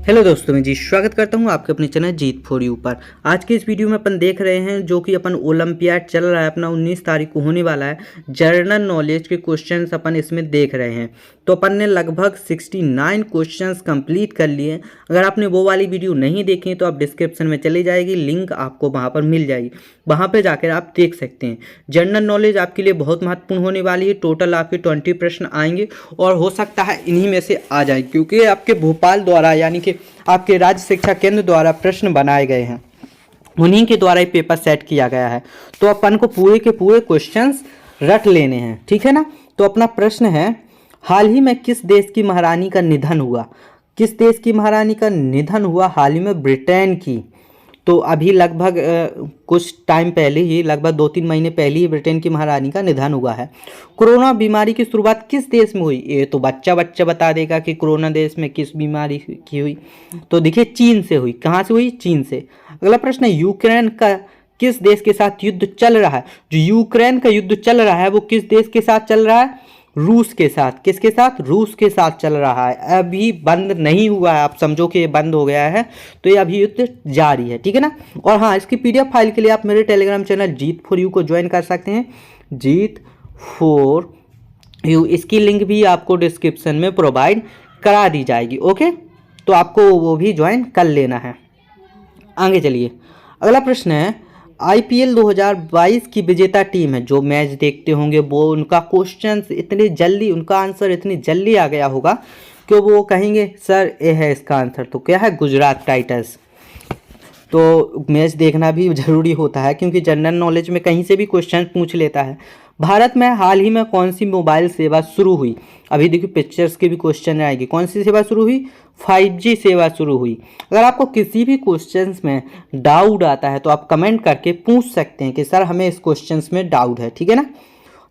Hello दोस्तों, मैं जी स्वागत करता हूं आपके अपने चैनल जीत फॉर यू पर। आज के इस वीडियो में अपन देख रहे हैं जो कि अपन ओलंपियाड चल रहा है अपना 19 तारीख को होने वाला है। जनरल नॉलेज के क्वेश्चंस अपन इसमें देख रहे हैं। तो अपन ने लगभग 69 क्वेश्चंस कंप्लीट कर लिए। अगर आपने वो वाली वीडियो नहीं देखी तो आप डिस्क्रिप्शन में चली जाएगी, लिंक आपको वहाँ पर मिल जाएगी, वहाँ पर जाकर आप देख सकते हैं। जनरल नॉलेज आपके लिए बहुत महत्वपूर्ण होने वाली है। टोटल आपके 20 प्रश्न आएंगे और हो सकता है इन्हीं में से आ जाए, क्योंकि आपके भोपाल द्वारा यानी कि आपके राज्य शिक्षा केंद्र द्वारा प्रश्न बनाए गए हैं, उन्हीं के द्वारा ये पेपर सेट किया गया है। तो अपन को पूरे के पूरे क्वेश्चंस रट लेने हैं, ठीक है ना। तो अपना प्रश्न है, हाल ही में किस देश की महारानी का निधन हुआ? किस देश की महारानी का निधन हुआ हाल ही में? ब्रिटेन की। तो अभी लगभग कुछ टाइम पहले ही, लगभग 2-3 महीने पहले ही ब्रिटेन की महारानी का निधन हुआ है। कोरोना बीमारी की शुरुआत किस देश में हुई? ये तो बच्चा बता देगा कि कोरोना देश में किस बीमारी की हुई। तो देखिए, चीन से हुई। कहाँ से हुई? चीन से। अगला प्रश्न है, यूक्रेन का किस देश के साथ युद्ध चल रहा है? जो यूक्रेन का युद्ध चल रहा है वो किस देश के साथ चल रहा है? रूस के साथ। किसके साथ? रूस के साथ चल रहा है। अभी बंद नहीं हुआ है, आप समझो कि ये बंद हो गया है। तो ये अभी युद्ध जारी है, ठीक है ना। और हाँ, इसकी पीडीएफ फाइल के लिए आप मेरे Telegram channel Jeet for you को ज्वाइन कर सकते हैं। जीत फॉर यू, इसकी लिंक भी आपको डिस्क्रिप्शन में प्रोवाइड करा दी जाएगी। ओके, तो आपको वो भी ज्वाइन कर लेना है। आगे चलिए, अगला प्रश्न है, आईपीएल 2022 की विजेता टीम है। जो मैच देखते होंगे वो उनका क्वेश्चन इतने जल्दी, उनका आंसर इतनी जल्दी आ गया होगा कि वो कहेंगे सर ये है इसका आंसर। तो क्या है? गुजरात टाइटंस। तो मैच देखना भी ज़रूरी होता है, क्योंकि जनरल नॉलेज में कहीं से भी क्वेश्चन पूछ लेता है। भारत में हाल ही में कौन सी मोबाइल सेवा शुरू हुई? अभी देखिए, पिक्चर्स के भी क्वेश्चन आएगी। कौन सी सेवा शुरू हुई? 5G सेवा शुरू हुई। अगर आपको किसी भी क्वेश्चंस में डाउट आता है तो आप कमेंट करके पूछ सकते हैं कि सर हमें इस क्वेश्चंस में डाउट है, ठीक है ना।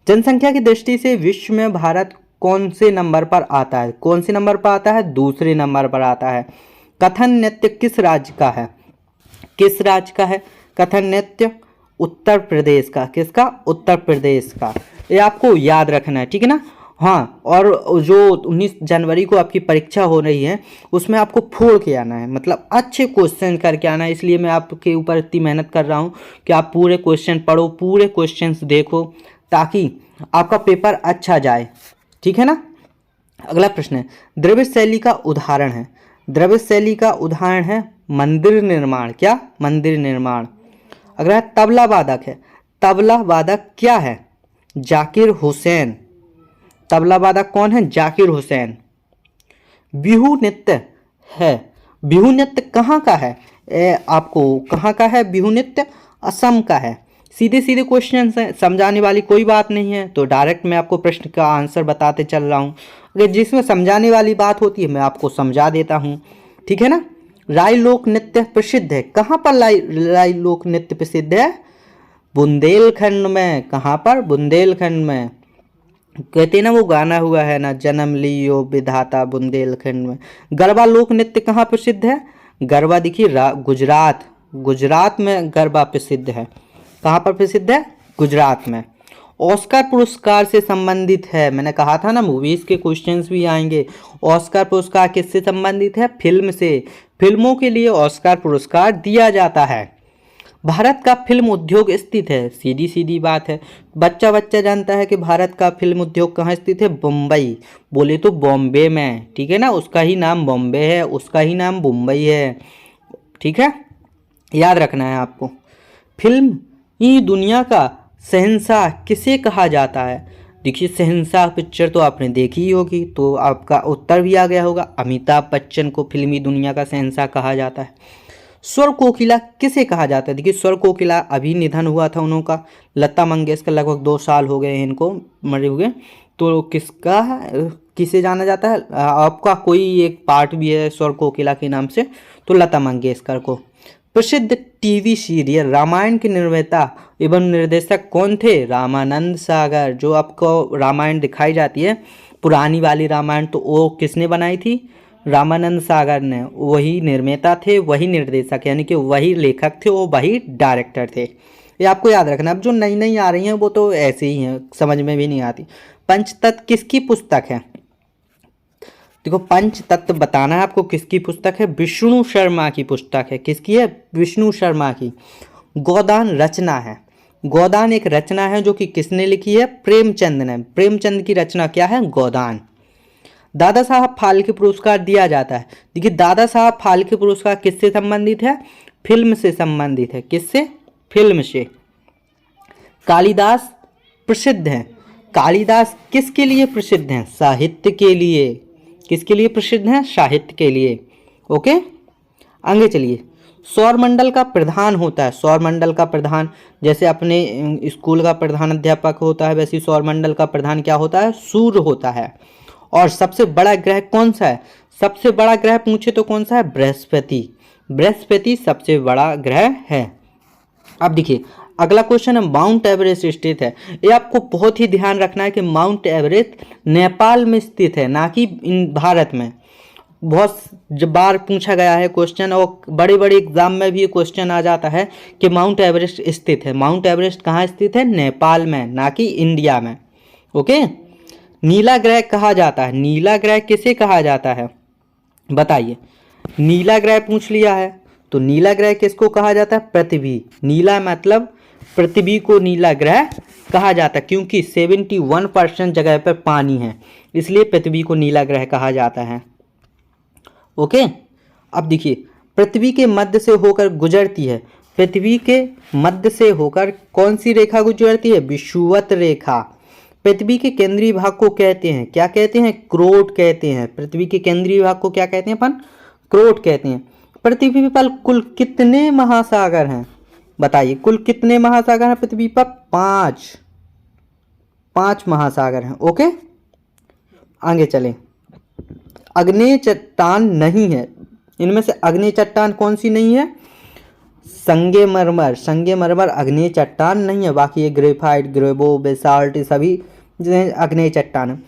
जनसंख्या की दृष्टि से विश्व में भारत कौन से नंबर पर आता है? कौन से नंबर पर आता है? दूसरे नंबर पर आता है। कथन नृत्य किस राज्य का है? किस राज्य का है कथन नृत्य? उत्तर प्रदेश का। किसका? उत्तर प्रदेश का। ये आपको याद रखना है, ठीक है ना। हाँ, और जो 19 जनवरी को आपकी परीक्षा हो रही है उसमें आपको फोड़ के आना है, मतलब अच्छे क्वेश्चन करके आना है। इसलिए मैं आपके ऊपर इतनी मेहनत कर रहा हूँ कि आप पूरे क्वेश्चन पढ़ो, पूरे क्वेश्चंस देखो, ताकि आपका पेपर अच्छा जाए, ठीक है ना। अगला प्रश्न है, द्रविड़ शैली का उदाहरण है। द्रविड़ शैली का उदाहरण है मंदिर निर्माण। क्या? मंदिर निर्माण। अगला है, तबला वादक है। तबला वादक क्या है? जाकिर हुसैन। तबला वादक कौन है? जाकिर हुसैन। बिहू नृत्य है। बिहू नृत्य कहाँ का है? आपको कहाँ का है बिहू नृत्य? असम का है। सीधे सीधे क्वेश्चन हैं, समझाने वाली कोई बात नहीं है। तो डायरेक्ट मैं आपको प्रश्न का आंसर बताते चल रहा हूँ। अगर जिसमें समझाने वाली बात होती है मैं आपको समझा देता हूँ, ठीक है ना। राई लोक नृत्य प्रसिद्ध है। कहाँ पर राई लोक नृत्य प्रसिद्ध है? बुंदेलखंड में। कहाँ पर? बुंदेलखंड में। कहते हैं ना, वो गाना हुआ है ना, जन्म लियो विधाता बुंदेलखंड में। गरबा लोक नृत्य कहाँ प्रसिद्ध है? गरबा देखिए गुजरात। गुजरात में गरबा प्रसिद्ध है। कहाँ पर प्रसिद्ध है? गुजरात में। ऑस्कर पुरस्कार से संबंधित है। मैंने कहा था ना, मूवीज के क्वेश्चंस भी आएंगे। ऑस्कर पुरस्कार किससे संबंधित है? फिल्म से। फिल्मों के लिए ऑस्कर पुरस्कार दिया जाता है। भारत का फिल्म उद्योग स्थित है। सीधी सीधी बात है, बच्चा जानता है कि भारत का फिल्म उद्योग कहाँ स्थित है? मुंबई। बोले तो बॉम्बे में, ठीक है ना। उसका ही नाम बॉम्बे है, उसका ही नाम मुंबई है, ठीक है, याद रखना है आपको। फिल्म ही दुनिया का शहंशाह किसे कहा जाता है? देखिए, शहंशाह पिक्चर तो आपने देखी ही होगी, तो आपका उत्तर भी आ गया होगा। अमिताभ बच्चन को फिल्मी दुनिया का शहंशाह कहा जाता है। स्वर कोकिला किसे कहा जाता है? देखिए, स्वर कोकिला अभी निधन हुआ था उनका, लता मंगेशकर। लगभग 2 साल हो गए हैं इनको मरे हुए। तो किसे जाना जाता है? आपका कोई एक पार्ट भी है स्वर कोकिला के नाम से, तो लता मंगेशकर को। प्रसिद्ध टीवी सीरियल रामायण के निर्माता एवं निर्देशक कौन थे? रामानंद सागर। जो आपको रामायण दिखाई जाती है, पुरानी वाली रामायण, तो वो किसने बनाई थी? रामानंद सागर ने। वही निर्माता थे, वही निर्देशक, यानी कि वही लेखक थे, वो वही डायरेक्टर थे। ये आपको याद रखना। अब जो नई नई आ रही हैं वो तो ऐसे ही हैं, समझ में भी नहीं आती। पंचतत्व किसकी पुस्तक है? देखो पंच तत्व बताना है आपको, किसकी पुस्तक है? विष्णु शर्मा की पुस्तक है। किसकी है? विष्णु शर्मा की। गोदान रचना है, गोदान एक रचना है जो कि किसने लिखी है? प्रेमचंद ने। प्रेमचंद की रचना क्या है? गोदान। दादा साहब फाल्के पुरस्कार दिया जाता है। देखिए दादा साहब फाल्के पुरस्कार किससे संबंधित है? फिल्म से संबंधित है। किससे? फिल्म से। कालिदास प्रसिद्ध हैं। कालिदास किसके लिए प्रसिद्ध हैं? साहित्य के लिए। किसके लिए प्रसिद्ध हैं? साहित्य के लिए। ओके, आगे चलिए। सौरमंडल का प्रधान होता है। सौरमंडल का प्रधान, जैसे अपने स्कूल का प्रधान अध्यापक होता है, वैसे सौरमंडल का प्रधान क्या होता है? सूर्य होता है। और सबसे बड़ा ग्रह कौन सा है? सबसे बड़ा ग्रह पूछे तो कौन सा है? बृहस्पति। बृहस्पति सबसे बड़ा ग्रह है। अब देखिए अगला क्वेश्चन है, माउंट एवरेस्ट स्थित है। ये आपको बहुत ही ध्यान रखना है कि माउंट एवरेस्ट नेपाल में स्थित है, ना कि भारत में। बहुत बार पूछा गया है क्वेश्चन, और बड़े बड़े एग्जाम में भी ये क्वेश्चन आ जाता है कि माउंट एवरेस्ट स्थित है। माउंट एवरेस्ट कहाँ स्थित है? नेपाल में, ना कि इंडिया में। ओके। नीला ग्रह कहा जाता है। नीला ग्रह किसे कहा जाता है? बताइए। नीला ग्रह पूछ लिया है, तो नीला ग्रह किसको कहा जाता है? पृथ्वी। नीला मतलब पृथ्वी को नीला ग्रह कहा जाता है, क्योंकि 71% जगह पर पानी है, इसलिए पृथ्वी को नीला ग्रह कहा जाता है। ओके। अब देखिए पृथ्वी के मध्य से होकर गुजरती है। पृथ्वी के मध्य से होकर कौन सी रेखा गुजरती है? विषुवत रेखा। पृथ्वी के केंद्रीय भाग को कहते हैं, क्या कहते हैं? क्रोट कहते हैं। पृथ्वी के केंद्रीय भाग को क्या कहते हैं अपन? क्रोट कहते हैं। पृथ्वी पर कुल कितने महासागर हैं? बताइए, कुल कितने महासागर हैं पृथ्वी पर? 5 महासागर हैं। ओके, आगे चलें। अग्नेय चट्टान नहीं है। इनमें से अग्नेय चट्टान कौन सी नहीं है? संगमरमर। संगमरमर अग्नेय चट्टान नहीं है, बाकी ये ग्रेफाइट, ग्रेबो, बेसाल्ट सभी अग्नेय चट्टान है।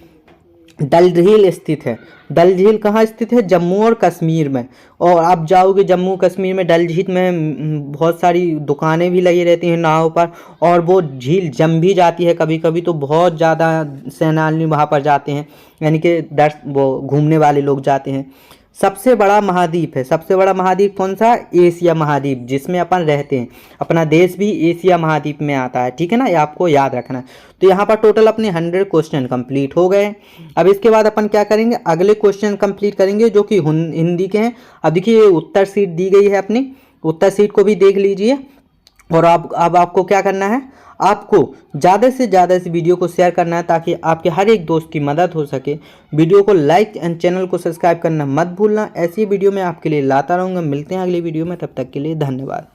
डल झील स्थित है। डल झील कहाँ स्थित है? जम्मू और कश्मीर में। और आप जाओगे जम्मू कश्मीर में, डल झील में बहुत सारी दुकानें भी लगी रहती हैं नाव पर, और वो झील जम भी जाती है कभी कभी, तो बहुत ज़्यादा सैलानी वहाँ पर जाते हैं, यानी कि वो घूमने वाले लोग जाते हैं। सबसे बड़ा महाद्वीप है। सबसे बड़ा महाद्वीप कौन सा? एशिया महाद्वीप, जिसमें अपन रहते हैं। अपना देश भी एशिया महाद्वीप में आता है, ठीक है ना, ये आपको याद रखना है। तो यहाँ पर टोटल अपने 100 क्वेश्चन कंप्लीट हो गए। अब इसके बाद अपन क्या करेंगे? अगले क्वेश्चन कंप्लीट करेंगे जो कि हिंदी के हैं। अब देखिए उत्तर शीट दी गई है, अपनी उत्तर शीट को भी देख लीजिए। और अब आपको क्या करना है? आपको ज़्यादा से ज़्यादा इस वीडियो को शेयर करना है, ताकि आपके हर एक दोस्त की मदद हो सके। वीडियो को लाइक एंड चैनल को सब्सक्राइब करना मत भूलना। ऐसी वीडियो मैं आपके लिए लाता रहूँगा। मिलते हैं अगली वीडियो में, तब तक के लिए धन्यवाद।